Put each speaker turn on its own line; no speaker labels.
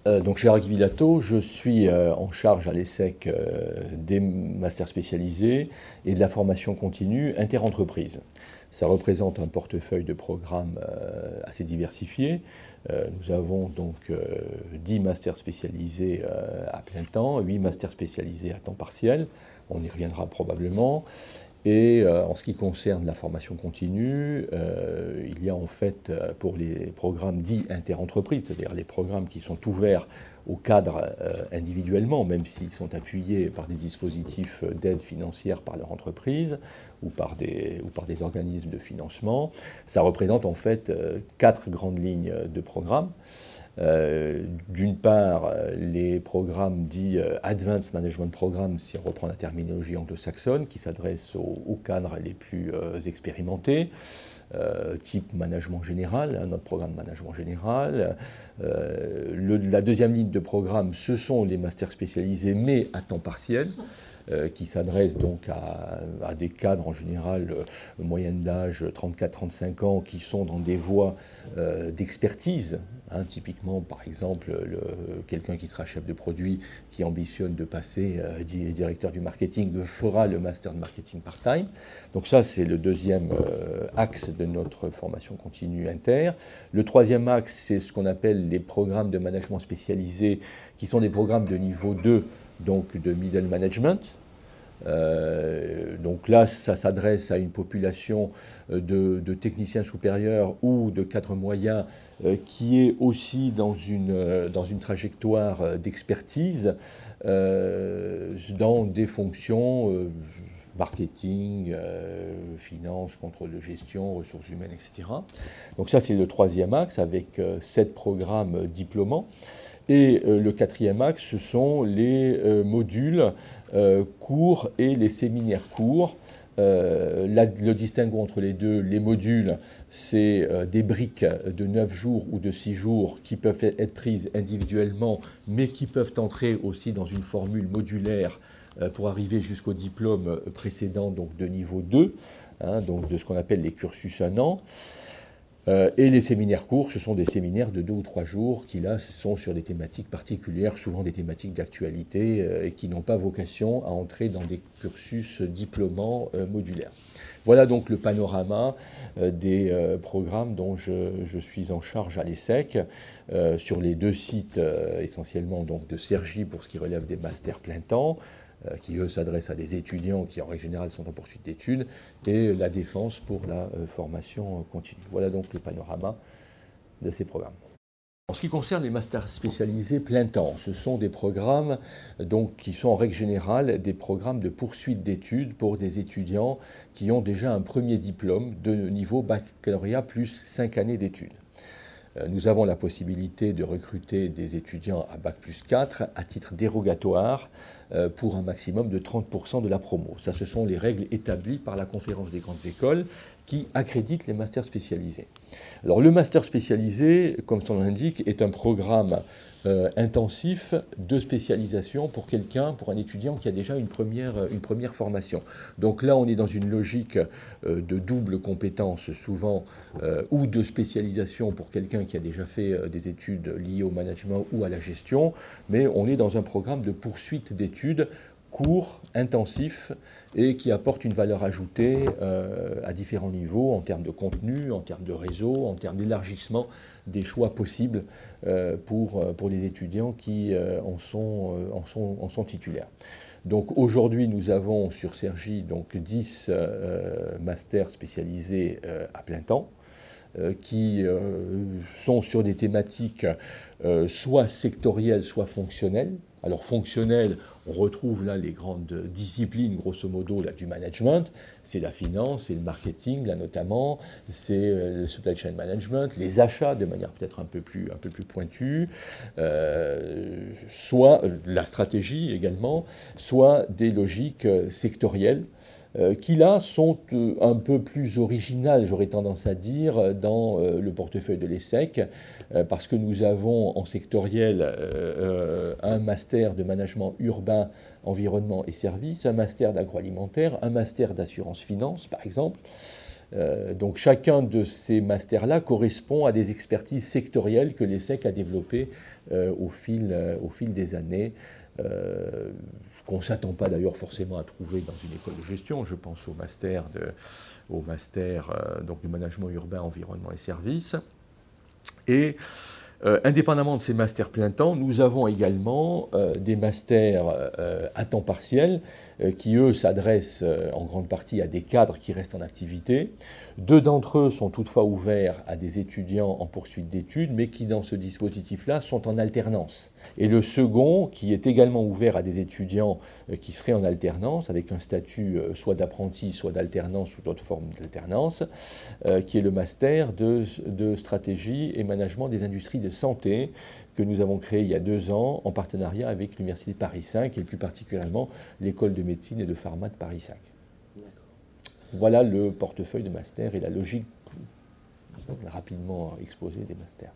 Donc Gérard Guivillato, je suis en charge à l'ESSEC des masters spécialisés et de la formation continue interentreprise. Ça représente un portefeuille de programmes assez diversifié. Nous avons donc 10 masters spécialisés à plein temps, 8 masters spécialisés à temps partiel. On y reviendra probablement. Et en ce qui concerne la formation continue, il y a en fait pour les programmes dits interentreprises, c'est-à-dire les programmes qui sont ouverts au cadre individuellement, même s'ils sont appuyés par des dispositifs d'aide financière par leur entreprise ou par des organismes de financement, ça représente en fait 4 grandes lignes de programmes. D'une part, les programmes dits Advanced Management Programs, si on reprend la terminologie anglo-saxonne, qui s'adressent aux cadres les plus expérimentés, type management général, notre programme de management général. La deuxième ligne de programme, ce sont les masters spécialisés, mais à temps partiel, qui s'adressent donc à des cadres en général moyenne d'âge 34-35 ans qui sont dans des voies d'expertise. Typiquement, par exemple, quelqu'un qui sera chef de produit qui ambitionne de passer directeur du marketing fera le master de marketing part-time. Donc ça, c'est le deuxième axe de notre formation continue inter. Le troisième axe, c'est ce qu'on appelle les programmes de management spécialisés, qui sont des programmes de niveau 2, donc de middle management. Donc là, ça s'adresse à une population de techniciens supérieurs ou de cadres moyens qui est aussi dans une trajectoire d'expertise dans des fonctions marketing, finance, contrôle de gestion, ressources humaines, etc. Donc ça, c'est le troisième axe avec 7 programmes diplômants. Et le quatrième axe, ce sont les modules courts et les séminaires courts. Le distinguo entre les deux, les modules, c'est des briques de 9 jours ou de 6 jours qui peuvent être prises individuellement, mais qui peuvent entrer aussi dans une formule modulaire pour arriver jusqu'au diplôme précédent, donc de niveau 2, donc de ce qu'on appelle les cursus 1 an. Et les séminaires courts, ce sont des séminaires de 2 ou 3 jours qui, là, sont sur des thématiques particulières, souvent des thématiques d'actualité, et qui n'ont pas vocation à entrer dans des cursus diplômants modulaires. Voilà donc le panorama des programmes dont je suis en charge à l'ESSEC, sur les 2 sites essentiellement donc, de Cergy pour ce qui relève des masters plein temps, qui eux s'adressent à des étudiants qui en règle générale sont en poursuite d'études, et la Défense pour la formation continue. Voilà donc le panorama de ces programmes. En ce qui concerne les masters spécialisés plein temps, ce sont des programmes donc, qui sont en règle générale des programmes de poursuite d'études pour des étudiants qui ont déjà un premier diplôme de niveau baccalauréat plus 5 années d'études. Nous avons la possibilité de recruter des étudiants à Bac plus 4 à titre dérogatoire pour un maximum de 30% de la promo. Ça, ce sont les règles établies par la Conférence des grandes écoles qui accrédite les masters spécialisés. Alors le master spécialisé, comme son nom l'indique, est un programme intensif de spécialisation pour quelqu'un, pour un étudiant qui a déjà une première formation. Donc là, on est dans une logique de double compétence souvent, ou de spécialisation pour quelqu'un qui a déjà fait des études liées au management ou à la gestion, mais on est dans un programme de poursuite d'études court, intensif, et qui apporte une valeur ajoutée à différents niveaux, en termes de contenu, en termes de réseau, en termes d'élargissement des choix possibles pour les étudiants qui en sont titulaires. Donc aujourd'hui, nous avons sur Cergy donc 10 masters spécialisés à plein temps, qui sont sur des thématiques soit sectorielles, soit fonctionnelles. Alors fonctionnelles, on retrouve là les grandes disciplines, grosso modo, là, du management. C'est la finance, c'est le marketing, là notamment, c'est le supply chain management, les achats de manière peut-être un peu plus pointue, soit la stratégie également, soit des logiques sectorielles, qui là sont un peu plus originales, j'aurais tendance à dire, dans le portefeuille de l'ESSEC, parce que nous avons en sectoriel un master de management urbain, environnement et services, un master d'agroalimentaire, un master d'assurance finance, par exemple, Donc chacun de ces masters-là correspond à des expertises sectorielles que l'ESSEC a développées au fil des années, qu'on ne s'attend pas d'ailleurs forcément à trouver dans une école de gestion. Je pense au master donc du management urbain, environnement et services. Et indépendamment de ces masters plein temps, nous avons également des masters à temps partiel qui, eux, s'adressent en grande partie à des cadres qui restent en activité. 2 d'entre eux sont toutefois ouverts à des étudiants en poursuite d'études, mais qui, dans ce dispositif-là, sont en alternance. Et le second, qui est également ouvert à des étudiants qui seraient en alternance, avec un statut soit d'apprenti, soit d'alternance ou d'autres formes d'alternance, qui est le master de stratégie et management des industries de santé, que nous avons créé il y a 2 ans en partenariat avec l'Université de Paris 5 et plus particulièrement l'École de médecine et de pharma de Paris 5. Voilà le portefeuille de master et la logique rapidement exposée des masters.